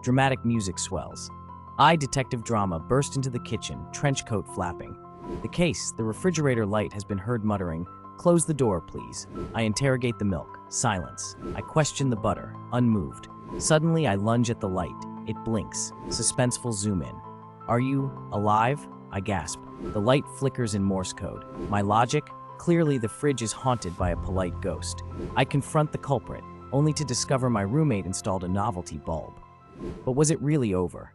Dramatic music swells. I, detective drama, burst into the kitchen, trench coat flapping. The refrigerator light has been heard muttering, "Close the door, please." I interrogate the milk. Silence. I question the butter, unmoved. Suddenly, I lunge at the light. It blinks. Suspenseful zoom in. "Are you alive?" I gasp. The light flickers in Morse code. My logic? Clearly, the fridge is haunted by a polite ghost. I confront the culprit, only to discover my roommate installed a novelty bulb. But was it really over?